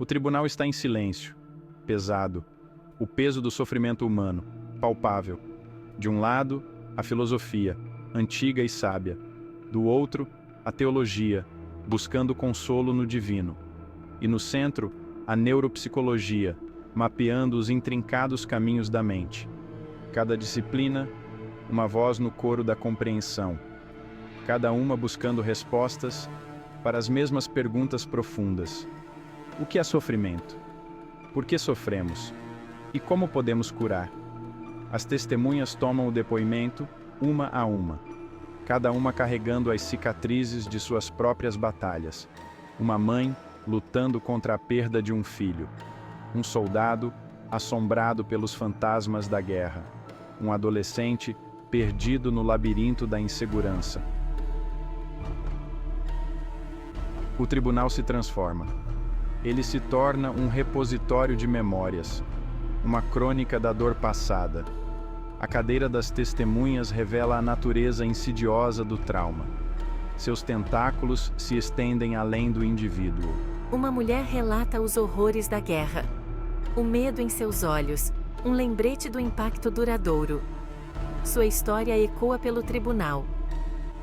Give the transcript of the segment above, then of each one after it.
O tribunal está em silêncio, pesado, o peso do sofrimento humano, palpável. De um lado, a filosofia, antiga e sábia. Do outro, a teologia, buscando consolo no divino. E no centro, a neuropsicologia, mapeando os intrincados caminhos da mente. Cada disciplina, uma voz no coro da compreensão. Cada uma buscando respostas para as mesmas perguntas profundas. O que é sofrimento? Por que sofremos? E como podemos curar? As testemunhas tomam o depoimento, uma a uma. Cada uma carregando as cicatrizes de suas próprias batalhas. Uma mãe lutando contra a perda de um filho. Um soldado assombrado pelos fantasmas da guerra. Um adolescente perdido no labirinto da insegurança. O tribunal se transforma. Ele se torna um repositório de memórias, uma crônica da dor passada. A cadeira das testemunhas revela a natureza insidiosa do trauma. Seus tentáculos se estendem além do indivíduo. Uma mulher relata os horrores da guerra. O medo em seus olhos, um lembrete do impacto duradouro. Sua história ecoa pelo tribunal.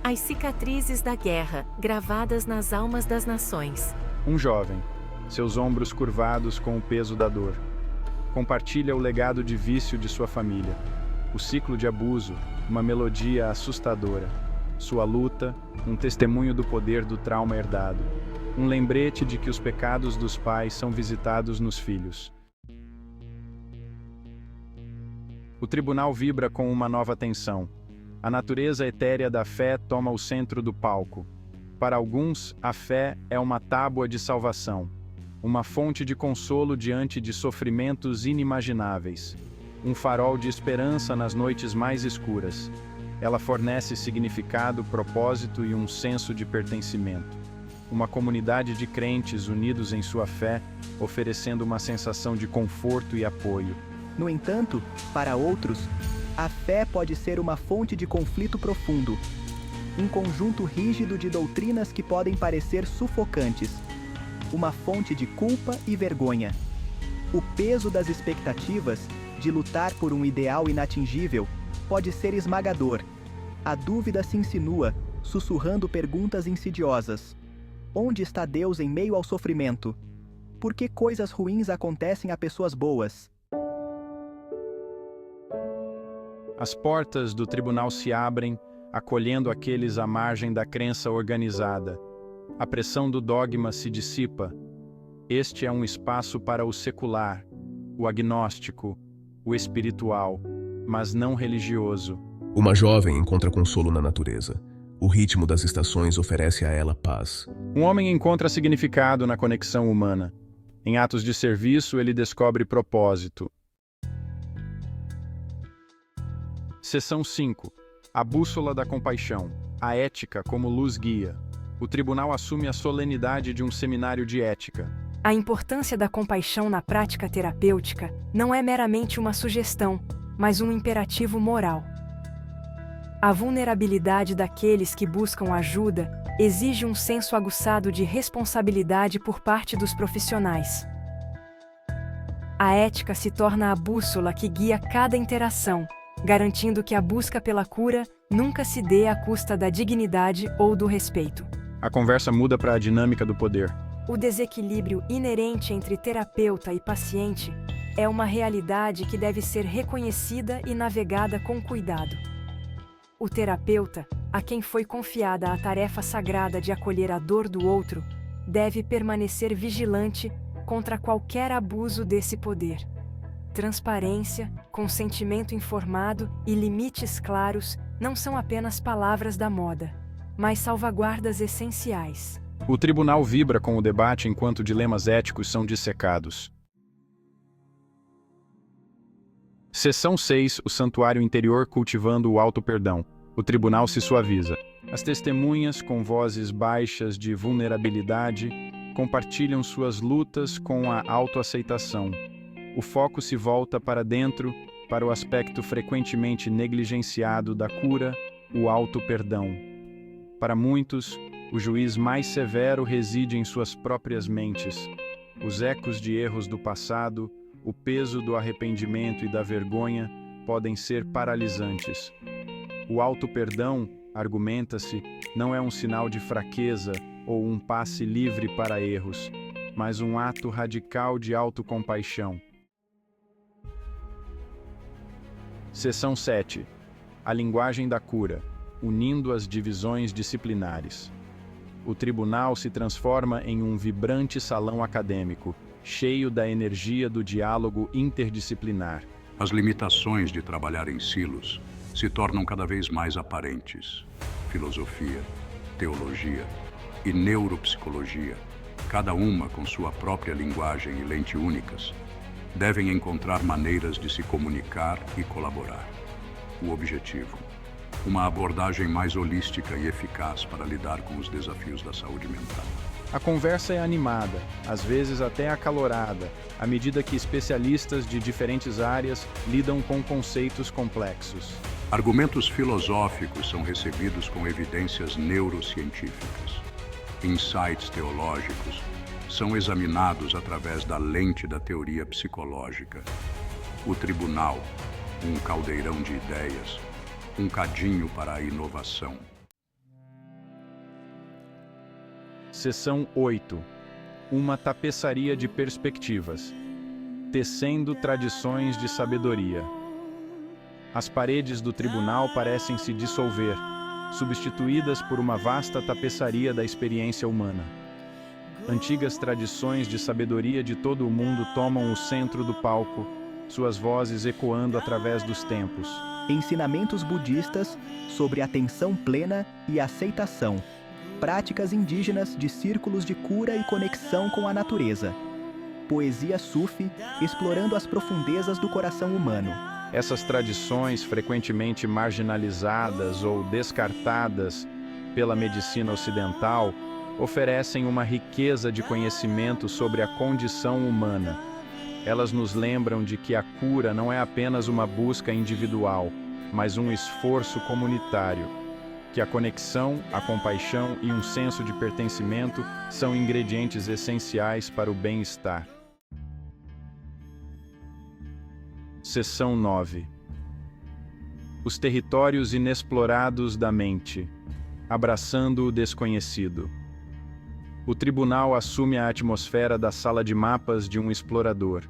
As cicatrizes da guerra, gravadas nas almas das nações. Um jovem, seus ombros curvados com o peso da dor. Compartilha o legado de vício de sua família. O ciclo de abuso, uma melodia assustadora. Sua luta, um testemunho do poder do trauma herdado. Um lembrete de que os pecados dos pais são visitados nos filhos. O tribunal vibra com uma nova tensão. A natureza etérea da fé toma o centro do palco. Para alguns, a fé é uma tábua de salvação, uma fonte de consolo diante de sofrimentos inimagináveis, um farol de esperança nas noites mais escuras. Ela fornece significado, propósito e um senso de pertencimento. Uma comunidade de crentes unidos em sua fé, oferecendo uma sensação de conforto e apoio. No entanto, para outros, a fé pode ser uma fonte de conflito profundo, um conjunto rígido de doutrinas que podem parecer sufocantes, uma fonte de culpa e vergonha. O peso das expectativas de lutar por um ideal inatingível pode ser esmagador. A dúvida se insinua, sussurrando perguntas insidiosas. Onde está Deus em meio ao sofrimento? Por que coisas ruins acontecem a pessoas boas? As portas do tribunal se abrem, acolhendo aqueles à margem da crença organizada. A pressão do dogma se dissipa. Este é um espaço para o secular, o agnóstico, o espiritual, mas não religioso. Uma jovem encontra consolo na natureza. O ritmo das estações oferece a ela paz. Um homem encontra significado na conexão humana. Em atos de serviço, ele descobre propósito. Seção 5. A bússola da compaixão. A ética como luz guia. O tribunal assume a solenidade de um seminário de ética. A importância da compaixão na prática terapêutica não é meramente uma sugestão, mas um imperativo moral. A vulnerabilidade daqueles que buscam ajuda exige um senso aguçado de responsabilidade por parte dos profissionais. A ética se torna a bússola que guia cada interação, garantindo que a busca pela cura nunca se dê à custa da dignidade ou do respeito. A conversa muda para a dinâmica do poder. O desequilíbrio inerente entre terapeuta e paciente é uma realidade que deve ser reconhecida e navegada com cuidado. O terapeuta, a quem foi confiada a tarefa sagrada de acolher a dor do outro, deve permanecer vigilante contra qualquer abuso desse poder. Transparência, consentimento informado e limites claros não são apenas palavras da moda, mas salvaguardas essenciais. O tribunal vibra com o debate enquanto dilemas éticos são dissecados. Seção 6. O santuário interior cultivando o auto-perdão. O tribunal se suaviza. As testemunhas, com vozes baixas de vulnerabilidade, compartilham suas lutas com a autoaceitação. O foco se volta para dentro, para o aspecto frequentemente negligenciado da cura, o auto-perdão. Para muitos, o juiz mais severo reside em suas próprias mentes. Os ecos de erros do passado, o peso do arrependimento e da vergonha podem ser paralisantes. O auto-perdão, argumenta-se, não é um sinal de fraqueza ou um passe livre para erros, mas um ato radical de autocompaixão. Seção 7. A linguagem da cura, unindo as divisões disciplinares. O tribunal se transforma em um vibrante salão acadêmico, cheio da energia do diálogo interdisciplinar. As limitações de trabalhar em silos se tornam cada vez mais aparentes. Filosofia, teologia e neuropsicologia, cada uma com sua própria linguagem e lente únicas, devem encontrar maneiras de se comunicar e colaborar. O objetivo: uma abordagem mais holística e eficaz para lidar com os desafios da saúde mental. A conversa é animada, às vezes até acalorada, à medida que especialistas de diferentes áreas lidam com conceitos complexos. Argumentos filosóficos são recebidos com evidências neurocientíficas. Insights teológicos são examinados através da lente da teoria psicológica. O tribunal, um caldeirão de ideias, um cadinho para a inovação. Seção 8. Uma tapeçaria de perspectivas, tecendo tradições de sabedoria. As paredes do tribunal parecem se dissolver, substituídas por uma vasta tapeçaria da experiência humana. Antigas tradições de sabedoria de todo o mundo tomam o centro do palco, suas vozes ecoando através dos tempos. Ensinamentos budistas sobre atenção plena e aceitação. Práticas indígenas de círculos de cura e conexão com a natureza. Poesia sufi explorando as profundezas do coração humano. Essas tradições, frequentemente marginalizadas ou descartadas pela medicina ocidental, oferecem uma riqueza de conhecimento sobre a condição humana. Elas nos lembram de que a cura não é apenas uma busca individual, mas um esforço comunitário. Que a conexão, a compaixão e um senso de pertencimento são ingredientes essenciais para o bem-estar. Seção 9. Os territórios inexplorados da mente, abraçando o desconhecido. O tribunal assume a atmosfera da sala de mapas de um explorador.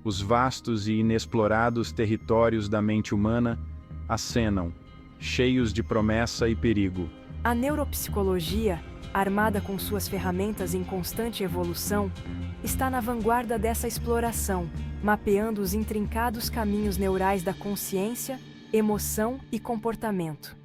Os vastos e inexplorados territórios da mente humana acenam, cheios de promessa e perigo. A neuropsicologia, armada com suas ferramentas em constante evolução, está na vanguarda dessa exploração, mapeando os intrincados caminhos neurais da consciência, emoção e comportamento.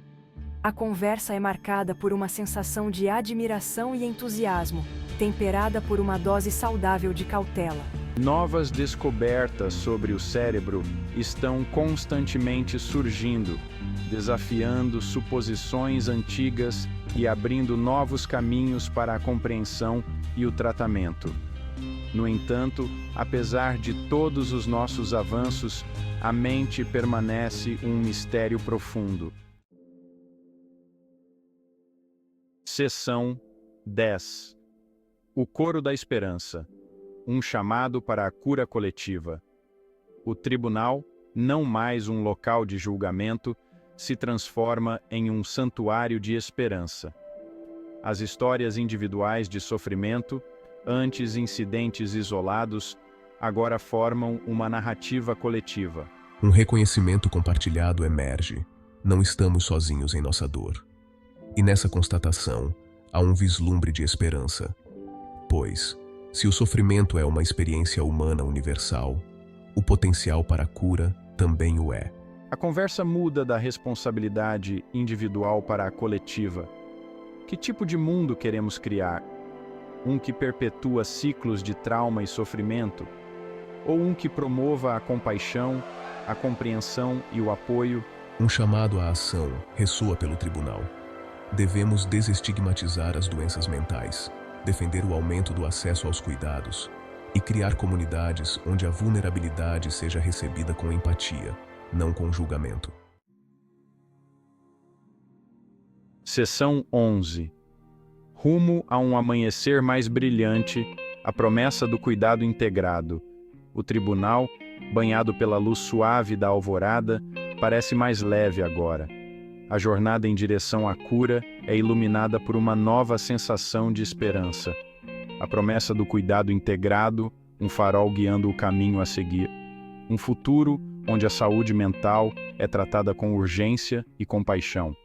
A conversa é marcada por uma sensação de admiração e entusiasmo, temperada por uma dose saudável de cautela. Novas descobertas sobre o cérebro estão constantemente surgindo, desafiando suposições antigas e abrindo novos caminhos para a compreensão e o tratamento. No entanto, apesar de todos os nossos avanços, a mente permanece um mistério profundo. Seção 10. O coro da esperança. Um chamado para a cura coletiva. O tribunal, não mais um local de julgamento, se transforma em um santuário de esperança. As histórias individuais de sofrimento, antes incidentes isolados, agora formam uma narrativa coletiva. Um reconhecimento compartilhado emerge. Não estamos sozinhos em nossa dor. E nessa constatação, há um vislumbre de esperança. Pois, se o sofrimento é uma experiência humana universal, o potencial para a cura também o é. A conversa muda da responsabilidade individual para a coletiva. Que tipo de mundo queremos criar? Um que perpetua ciclos de trauma e sofrimento? Ou um que promova a compaixão, a compreensão e o apoio? Um chamado à ação ressoa pelo tribunal. Devemos desestigmatizar as doenças mentais, defender o aumento do acesso aos cuidados e criar comunidades onde a vulnerabilidade seja recebida com empatia, não com julgamento. Seção 11. Rumo a um amanhecer mais brilhante, a promessa do cuidado integrado. O tribunal, banhado pela luz suave da alvorada, parece mais leve agora. A jornada em direção à cura é iluminada por uma nova sensação de esperança. A promessa do cuidado integrado, um farol guiando o caminho a seguir. Um futuro onde a saúde mental é tratada com urgência e compaixão.